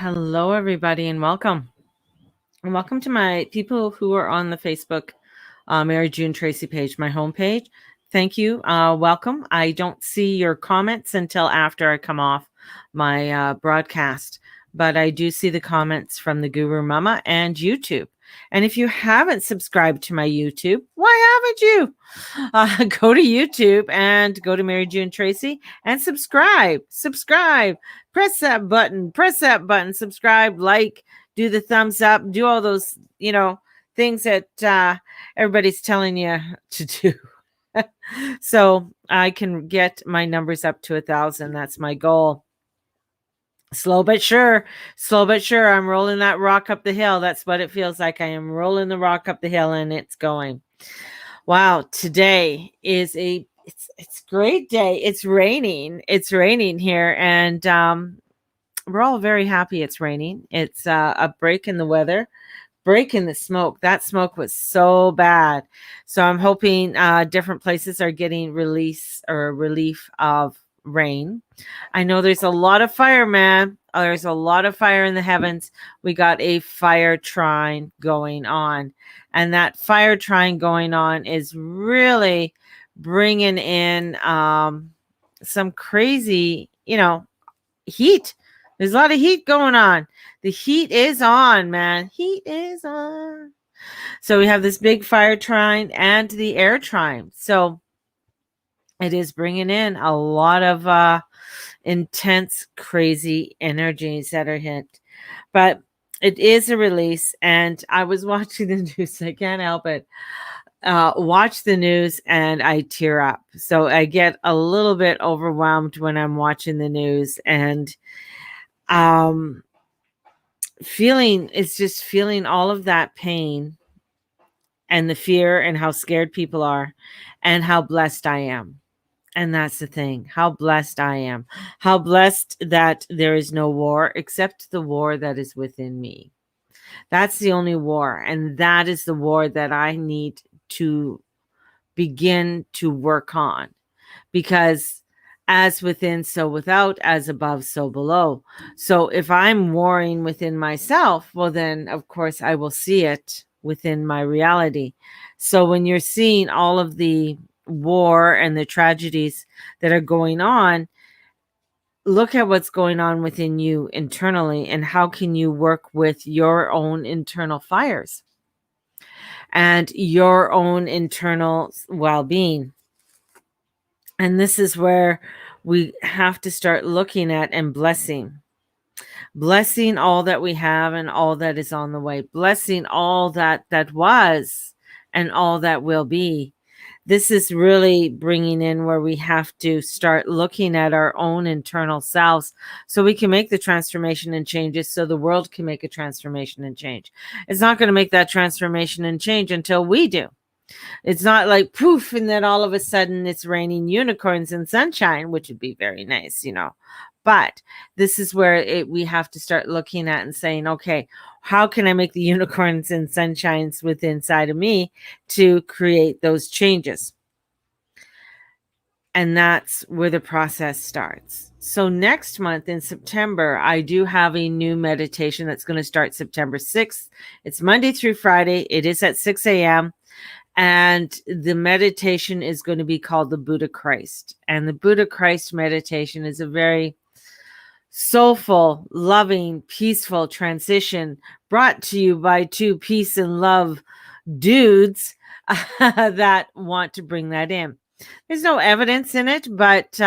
Hello, everybody, and welcome. And welcome to my people who are on the Facebook Mary June Tracy page, my homepage. Thank you. Welcome. I don't see your comments until after I come off my broadcast, but I do see the comments from the Guru Mama and YouTube. And if you haven't subscribed to my YouTube, why haven't you? Go to YouTube and go to Mary June Tracy and subscribe. Subscribe. Press that button. Press that button. Subscribe, like, do the thumbs up, do all those, things that everybody's telling you to do. So I can get my numbers up to 1,000. That's my goal. Slow but sure, I'm rolling that rock up the hill. That's what it feels like. I am rolling the rock up the hill and it's going. Wow, today is it's a great day. It's raining here, and we're all very happy it's raining. It's a break in the weather, break in the smoke. That smoke was so bad. So I'm hoping different places are getting relief of rain. I know there's a lot of fire, man. There's a lot of fire in the heavens. We got a fire trine going on. And that fire trine going on is really bringing in some crazy, heat. There's a lot of heat going on. The heat is on, man. Heat is on. So we have this big fire trine and the air trine. So it is bringing in a lot of intense, crazy energies that are hit. But it is a release. And I was watching the news. I can't help it. Watch the news and I tear up. So I get a little bit overwhelmed when I'm watching the news, and feeling all of that pain and the fear and how scared people are and how blessed I am. And that's the thing, how blessed I am, how blessed that there is no war except the war that is within me. That's the only war. And that is the war that I need to begin to work on, because as within, so without, as above, so below. So if I'm warring within myself, well, then of course I will see it within my reality. So when you're seeing all of the war and the tragedies that are going on, look at what's going on within you internally, and how can you work with your own internal fires and your own internal well-being. And this is where we have to start looking at and blessing all that we have and all that is on the way, blessing all that was and all that will be. This is really bringing in where we have to start looking at our own internal selves so we can make the transformation and changes, so the world can make a transformation and change. It's not going to make that transformation and change until we do. It's not like poof, and then all of a sudden it's raining unicorns and sunshine, which would be very nice, But this is where we have to start looking at and saying, okay, how can I make the unicorns and sunshines within inside of me to create those changes? And that's where the process starts. So next month in September, I do have a new meditation that's going to start September 6th. It's Monday through Friday. It is at 6 a.m. And the meditation is going to be called the Buddha Christ. And the Buddha Christ meditation is a very soulful, loving, peaceful transition brought to you by two peace and love dudes that want to bring that in. There's no evidence in it, but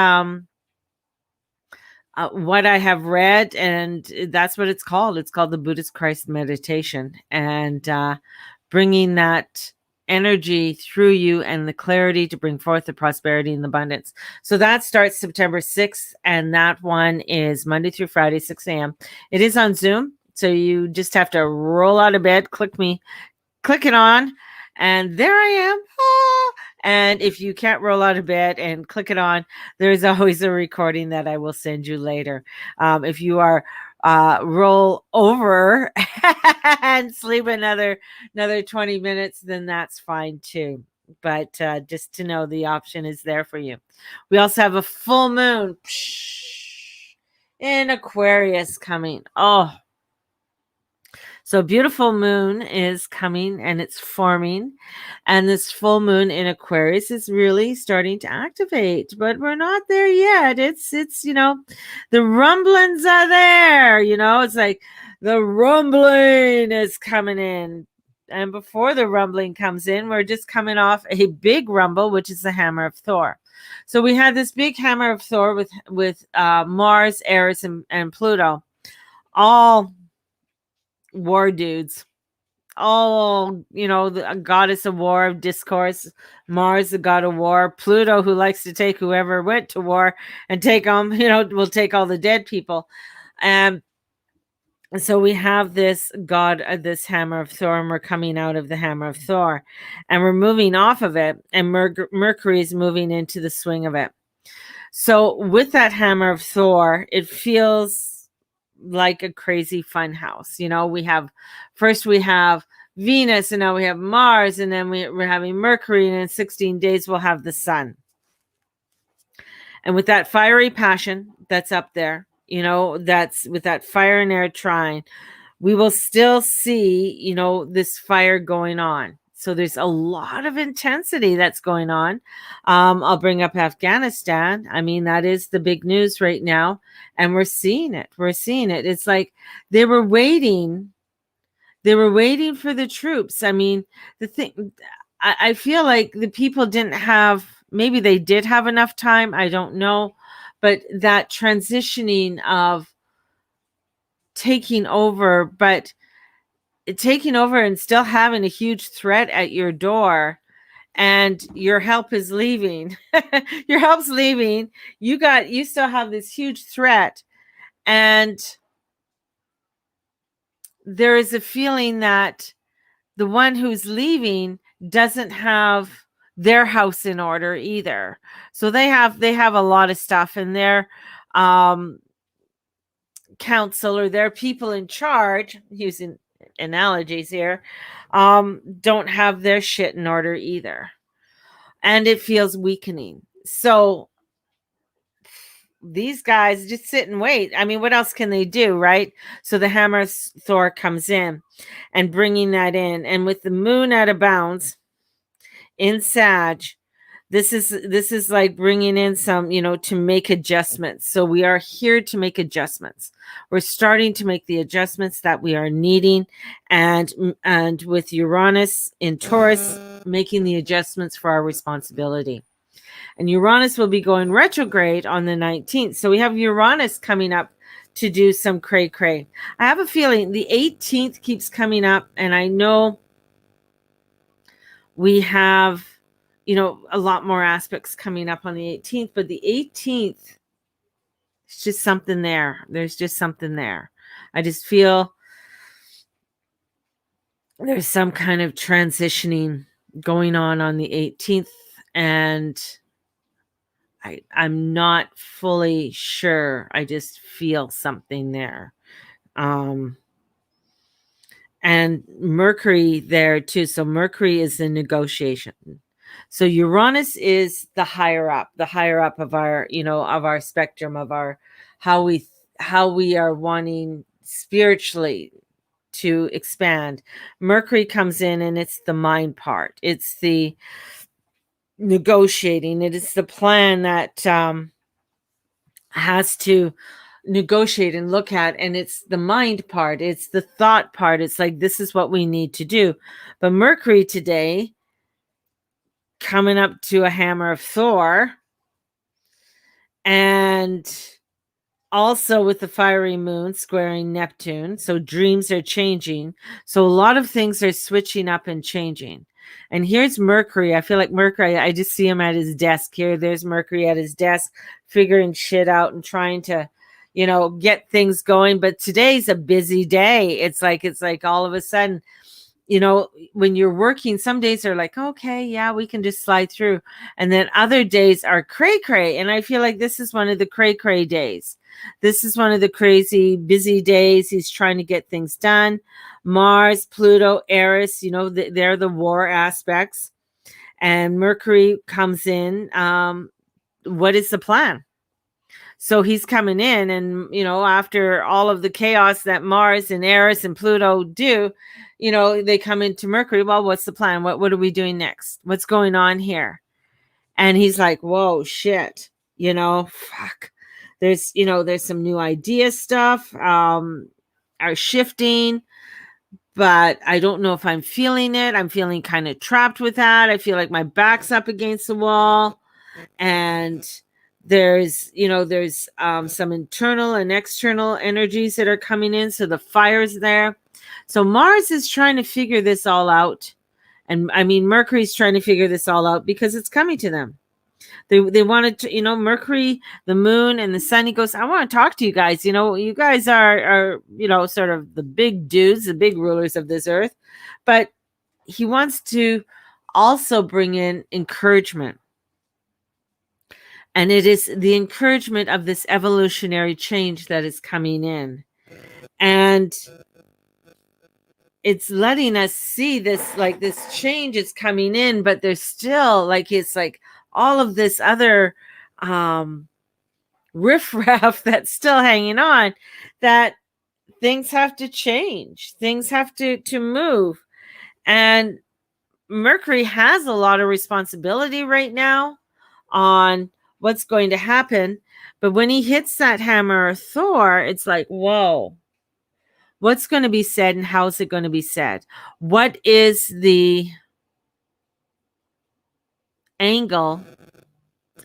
what I have read, and that's what it's called. It's called the Buddhist Christ meditation, and bringing that energy through you and the clarity to bring forth the prosperity and the abundance. So that starts September 6th, and that one is Monday through Friday, 6 a.m. It is on Zoom, so you just have to roll out of bed, click it on, and there I am. And if you can't roll out of bed and click it on, there's always a recording that I will send you later. If you are roll over and sleep another 20 minutes, then that's fine too. But just to know, the option is there for you. We also have a full moon in Aquarius coming. Oh, So beautiful moon is coming and it's forming, and this full moon in Aquarius is really starting to activate, but we're not there yet. It's the rumblings are there, it's like the rumbling is coming in. And before the rumbling comes in, we're just coming off a big rumble, which is the hammer of Thor. So we had this big hammer of Thor with Mars, Eris, and Pluto, all war dudes, all the goddess of war, of discourse. Mars, the god of war. Pluto, who likes to take whoever went to war and take them, will take all the dead people. And so we have this god, this hammer of Thor, and we're coming out of the hammer of Thor, and we're moving off of it, and Mercury is moving into the swing of it. So with that hammer of Thor, it feels like a crazy fun house. We have Venus, and now we have Mars, and then we're having Mercury, and in 16 days we'll have the sun. And with that fiery passion that's up there, that's with that fire and air trine, we will still see, this fire going on. So there's a lot of intensity that's going on. I'll bring up Afghanistan. I mean, that is the big news right now. And we're seeing it. It's like they were waiting for the troops. I mean, I feel like the people didn't have, maybe they did have enough time. I don't know. But that transitioning of taking over and still having a huge threat at your door, and your help is leaving. Your help's leaving. You still have this huge threat, and there is a feeling that the one who's leaving doesn't have their house in order either. So they have a lot of stuff, and their council, or their people in charge, using analogies here, don't have their shit in order either. And it feels weakening. So these guys just sit and wait. I mean, what else can they do, right? So the hammer of Thor comes in and bringing that in. And with the moon out of bounds in Sag, this is like bringing in some, to make adjustments. So we are here to make adjustments. We're starting to make the adjustments that we are needing. And with Uranus in Taurus, making the adjustments for our responsibility. And Uranus will be going retrograde on the 19th. So we have Uranus coming up to do some cray-cray. I have a feeling the 18th keeps coming up, and I know we have, a lot more aspects coming up on the 18th, but the 18th, it's just something there. There's just something there. I just feel there's some kind of transitioning going on the 18th, and I'm not fully sure. I just feel something there. And Mercury there too. So Mercury is the negotiation. So Uranus is the higher up of our, of our spectrum, of our, how we are wanting spiritually to expand. Mercury comes in, and it's the mind part. It's the negotiating. It is the plan that has to negotiate and look at, and it's the mind part. It's the thought part. It's like, this is what we need to do. But Mercury today, coming up to a hammer of Thor, and also with the fiery moon squaring Neptune. So dreams are changing. So a lot of things are switching up and changing. And here's Mercury. I feel like Mercury, I just see him at his desk here. There's Mercury at his desk, figuring shit out and trying to, get things going. But today's a busy day. It's like all of a sudden, when you're working, some days are like, okay, yeah, we can just slide through. And then other days are cray-cray. And I feel like this is one of the cray-cray days. This is one of the crazy, busy days. He's trying to get things done. Mars, Pluto, Eris, they're the war aspects. And Mercury comes in. What is the plan? So he's coming in, and after all of the chaos that Mars and Eris and Pluto do, they come into Mercury. Well, what's the plan? What are we doing next? What's going on here? And he's like, whoa, shit, fuck. There's some new idea stuff are shifting, but I don't know if I'm feeling it. I'm feeling kind of trapped with that. I feel like my back's up against the wall, and there's some internal and external energies that are coming in. So the fire's there. So Mars is trying to figure this all out. And I mean, Mercury's trying to figure this all out because it's coming to them. They wanted to, Mercury, the moon, and the sun. He goes, I want to talk to you guys. You guys are sort of the big dudes, the big rulers of this earth. But he wants to also bring in encouragement. And it is the encouragement of this evolutionary change that is coming in. And it's letting us see this, like, this change is coming in, but there's still, like, it's like all of this other riffraff that's still hanging on, that things have to change. Things have to move. And Mercury has a lot of responsibility right now on what's going to happen. But when he hits that hammer of Thor, it's like, whoa, what's going to be said and how is it going to be said? What is the angle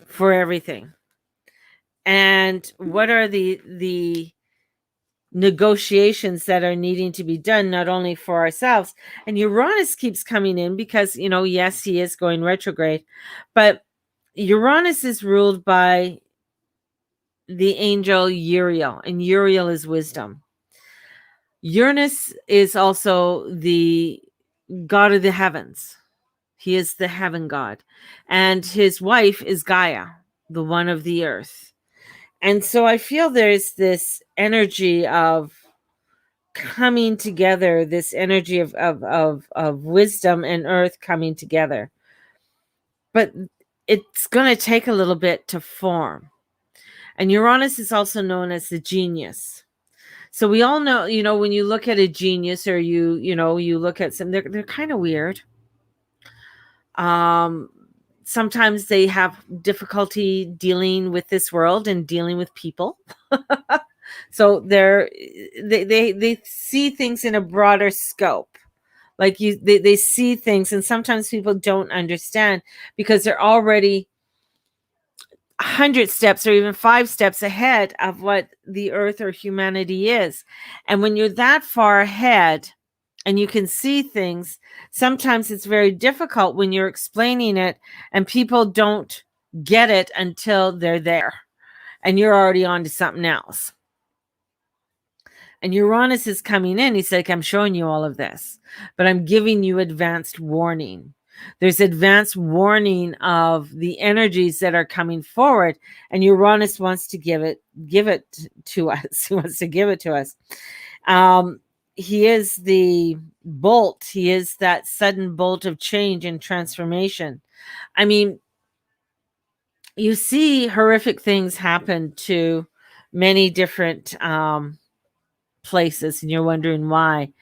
for everything? And what are the negotiations that are needing to be done, not only for ourselves? And Uranus keeps coming in because, yes, he is going retrograde, but Uranus is ruled by the angel Uriel, and Uriel is wisdom. Uranus is also the god of the heavens. He is the heaven god. And his wife is Gaia, the one of the earth. And so I feel there's this energy of coming together, this energy of wisdom and earth coming together. But it's going to take a little bit to form. And Uranus is also known as the genius. So we all know, when you look at a genius, or you look at some, they're kind of weird. Sometimes they have difficulty dealing with this world and dealing with people. So they see things in a broader scope. Like they see things, and sometimes people don't understand because they're already 100 steps or even 5 steps ahead of what the earth or humanity is. And when you're that far ahead and you can see things, sometimes it's very difficult when you're explaining it and people don't get it until they're there and you're already on to something else. And Uranus is coming in. He's like, I'm showing you all of this, but I'm giving you advanced warning. There's advanced warning of the energies that are coming forward, and Uranus wants to give it to us. He wants to give it to us. He is the bolt. He is that sudden bolt of change and transformation. I mean, you see horrific things happen to many different places, and you're wondering why.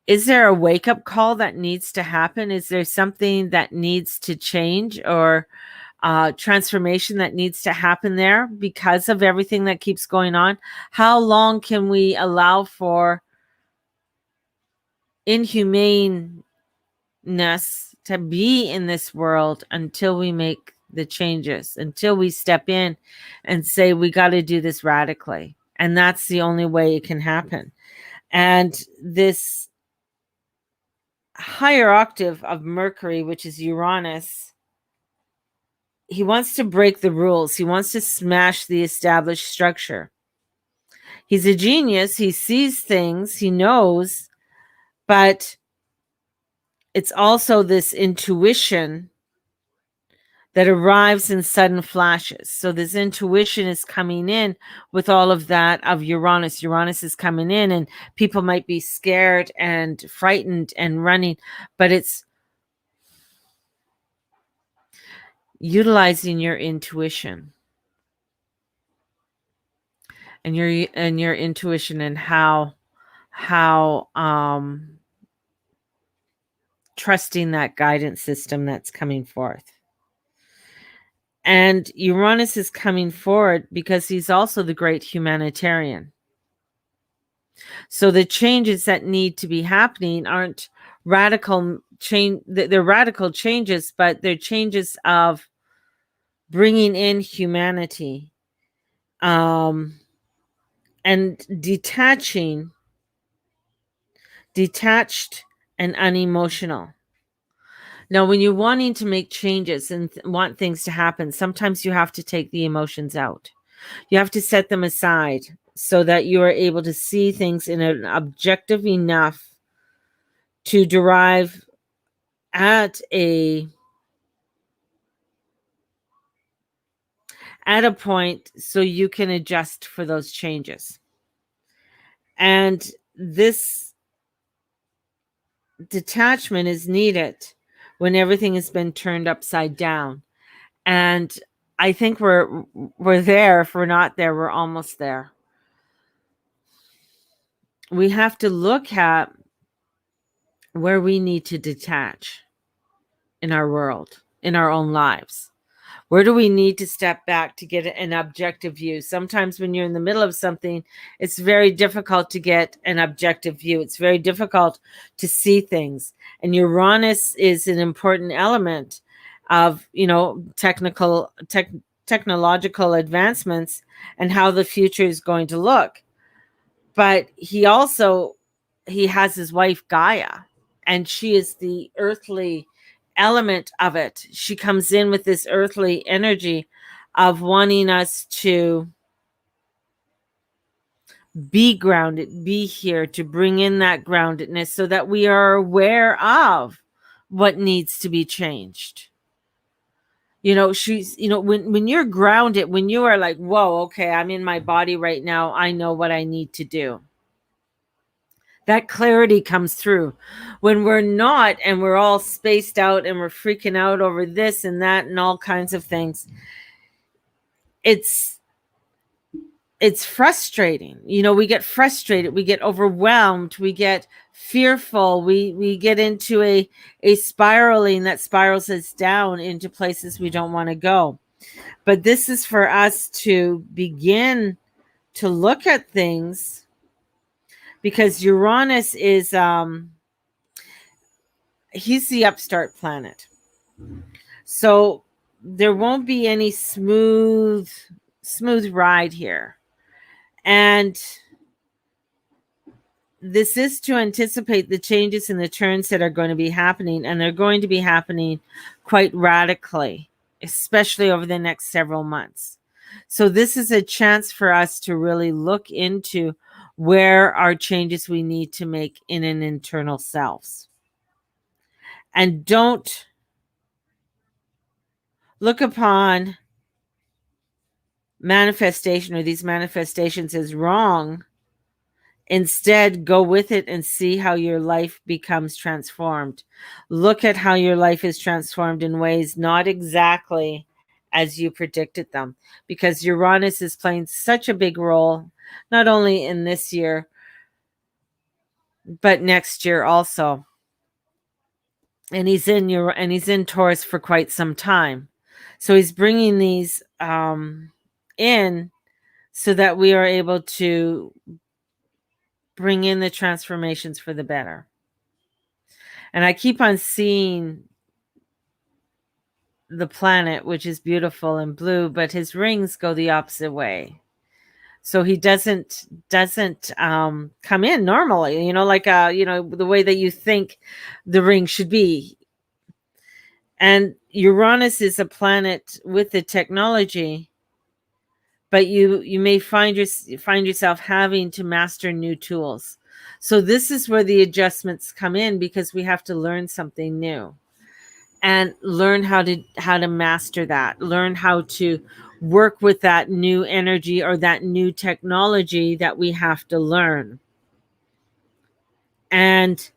Is there a wake-up call that needs to happen? Is there something that needs to change, or transformation that needs to happen there because of everything that keeps going on? How long can we allow for inhumaneness to be in this world until we make the changes, until we step in and say, we got to do this radically? And that's the only way it can happen. And this higher octave of Mercury, which is Uranus, he wants to break the rules. He wants to smash the established structure. He's a genius. He sees things, he knows, but it's also this intuition that arrives in sudden flashes. So this intuition is coming in with all of that of Uranus. Uranus is coming in, and people might be scared and frightened and running, but it's utilizing your intuition. and your intuition, and how trusting that guidance system that's coming forth. And Uranus is coming forward because he's also the great humanitarian. So the changes that need to be happening aren't radical change. They're radical changes, but they're changes of bringing in humanity, and detached and unemotional. Now, when you're wanting to make changes and want things to happen, sometimes you have to take the emotions out. You have to set them aside so that you are able to see things in an objective enough to derive at a point so you can adjust for those changes. And this detachment is needed when everything has been turned upside down. And I think we're there. If we're not there, we're almost there. We have to look at where we need to detach in our world, in our own lives. Where do we need to step back to get an objective view? Sometimes when you're in the middle of something, it's very difficult to get an objective view. It's very difficult to see things. And Uranus is an important element of, technological advancements and how the future is going to look. But he has his wife Gaia, and she is the earthly element of it. She comes in with this earthly energy of wanting us to be grounded, be here, to bring in that groundedness so that we are aware of what needs to be changed. She's, when you're grounded, when you are like, whoa, okay, I'm in my body right now, I know what I need to do. That clarity comes through. When we're not, and we're all spaced out and we're freaking out over this and that and all kinds of things, it's frustrating. We get frustrated, we get overwhelmed, we get fearful, we get into a spiraling that spirals us down into places we don't want to go. But this is for us to begin to look at things, because Uranus is he's the upstart planet. So there won't be any smooth ride here. And this is to anticipate the changes and the turns that are going to be happening, and they're going to be happening quite radically, especially over the next several months. So this is a chance for us to really look into where are changes we need to make in an internal selves. And don't look upon manifestation or these manifestations as wrong. Instead, go with it and see how your life becomes transformed. Look at how your life is transformed in ways not exactly as you predicted them, because Uranus is playing such a big role, not only in this year, but next year also. And he's in Taurus for quite some time. So he's bringing these in so that we are able to bring in the transformations for the better. And I keep on seeing the planet, which is beautiful and blue, but his rings go the opposite way. So he doesn't come in normally, like the way that you think the ring should be. And Uranus is a planet with the technology, but you may find yourself having to master new tools. So this is where the adjustments come in, because we have to learn something new and learn how to master that, learn how to work with that new energy or that new technology that we have to learn. And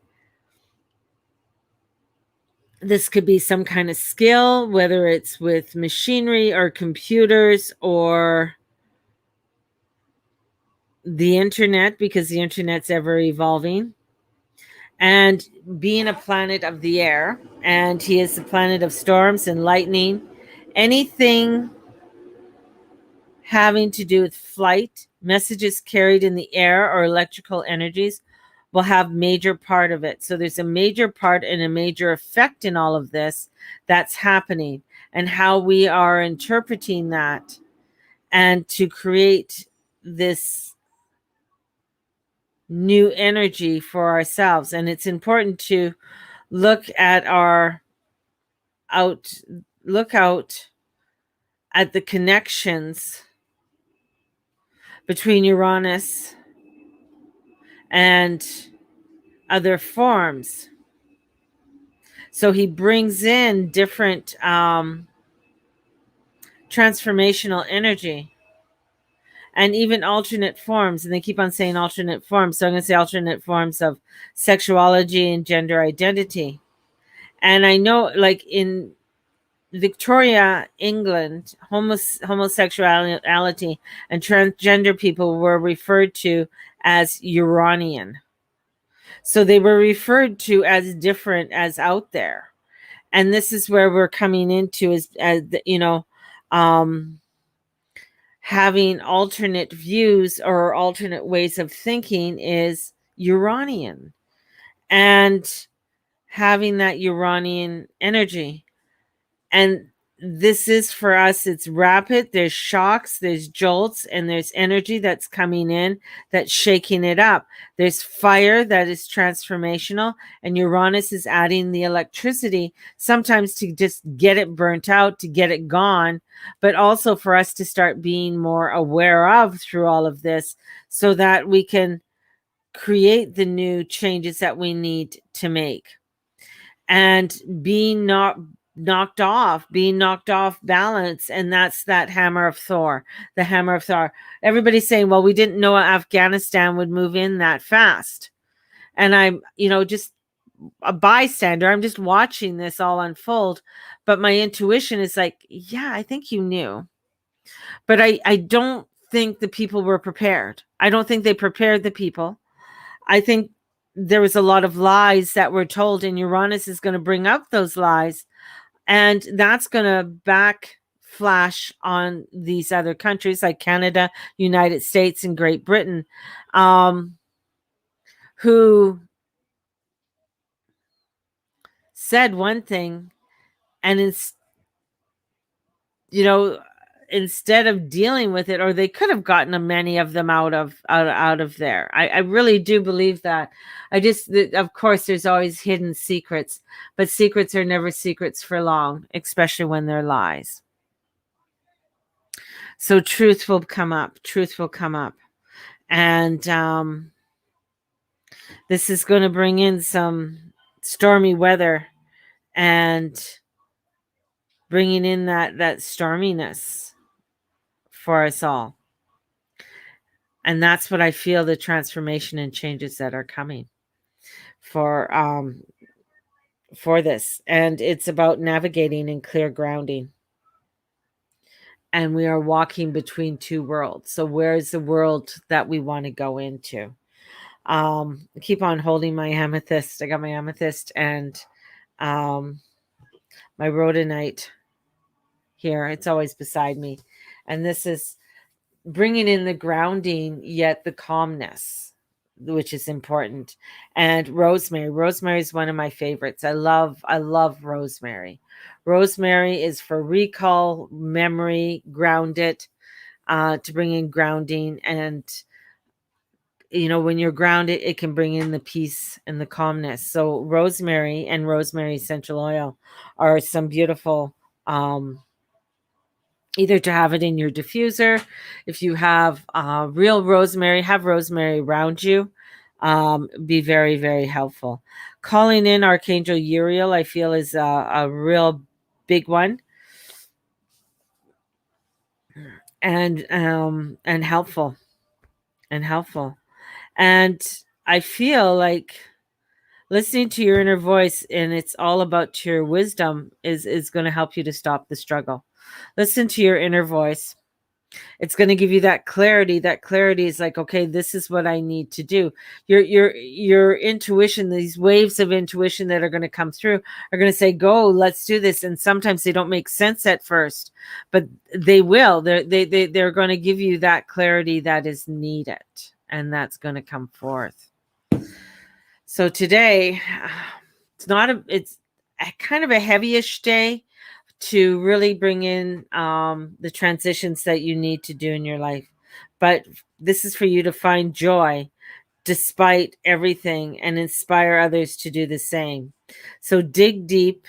this could be some kind of skill, whether it's with machinery or computers or the internet, because the internet's ever evolving, and being a planet of the air, and he is the planet of storms and lightning. Anything having to do with flight, messages carried in the air, or electrical energies will have major part of it. So there's a major part and a major effect in all of this that's happening, and how we are interpreting that, and to create this new energy for ourselves. And it's important to look at our out look out at the connections between Uranus and other forms. So he brings in different transformational energy, and even alternate forms. And they keep on saying alternate forms. So I'm going to say alternate forms of sexuality and gender identity. And I know, like in Victoria, England, homosexuality and transgender people were referred to as Uranian. So they were referred to as different, as out there. And this is where we're coming into, is as um, having alternate views or alternate ways of thinking is Uranian, and having that Uranian energy. And this is for us, it's rapid. There's shocks, there's jolts, and there's energy that's coming in that's shaking it up. There's fire that is transformational, and Uranus is adding the electricity, sometimes to just get it burnt out, to get it gone, but also for us to start being more aware of through all of this, so that we can create the new changes that we need to make. And being knocked off balance. And that's that hammer of Thor, the hammer of Thor. Everybody's saying, well, we didn't know Afghanistan would move in that fast. And I'm, just a bystander. I'm just watching this all unfold. But my intuition is like, yeah, I think you knew. But I don't think the people were prepared. I don't think they prepared the people. I think there was a lot of lies that were told, and Uranus is going to bring up those lies, and that's going to backflash on these other countries like Canada, United States, and Great Britain, who said one thing, and instead of dealing with it, or they could have gotten many of them out of there. I really do believe that. Of course, there's always hidden secrets, but secrets are never secrets for long, especially when they're lies. So truth will come up. And this is going to bring in some stormy weather, and bringing in that storminess for us all. And that's what I feel, the transformation and changes that are coming for this. And it's about navigating and clear grounding. And we are walking between two worlds. So where's the world that we want to go into? Keep on holding my amethyst. I got my amethyst and my rhodonite here. It's always beside me. And this is bringing in the grounding, yet the calmness, which is important. And rosemary is one of my favorites. I love rosemary. Rosemary is for recall, memory, ground it, to bring in grounding. And when you're grounded, it can bring in the peace and the calmness. So rosemary and rosemary essential oil are some beautiful, either to have it in your diffuser. If you have real rosemary, have rosemary around you. Be very, very helpful. Calling in Archangel Uriel, I feel, is a real big one, and helpful, and I feel like listening to your inner voice, and it's all about your wisdom, is going to help you to stop the struggle. Listen to your inner voice, It's going to give you that clarity. That clarity is like, okay, this is what I need to do. Your intuition, these waves of intuition that are going to come through are going to say, go, let's do this. And sometimes they don't make sense at first, but they will. They're going to give you that clarity that is needed, and that's going to come forth. So today, it's a kind of a heavyish day to really bring in the transitions that you need to do in your life. But this is for you to find joy despite everything and inspire others to do the same. So dig deep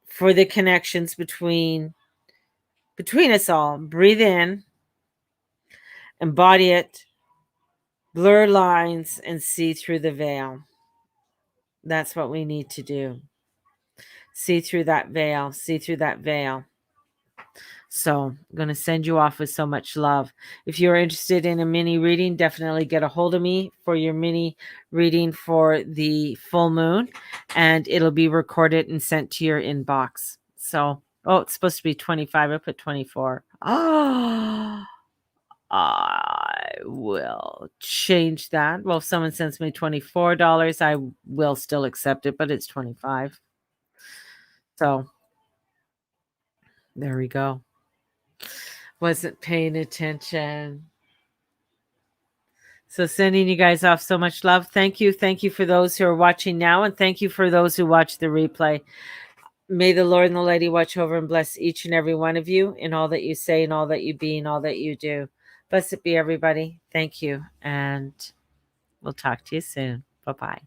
for the connections between us all. Breathe in, embody it, blur lines, and see through the veil. That's what we need to do. See through that veil. See through that veil. So I'm going to send you off with so much love. If you're interested in a mini reading, definitely get a hold of me for your mini reading for the full moon, and it'll be recorded and sent to your inbox. So, oh, it's supposed to be 25. I put 24. Oh, I will change that. Well, if someone sends me $24, I will still accept it, but it's 25. So there we go. Wasn't paying attention. So sending you guys off so much love. Thank you. Thank you for those who are watching now, and thank you for those who watch the replay. May the Lord and the Lady watch over and bless each and every one of you in all that you say and all that you be and all that you do. Blessed be everybody. Thank you. And we'll talk to you soon. Bye-bye.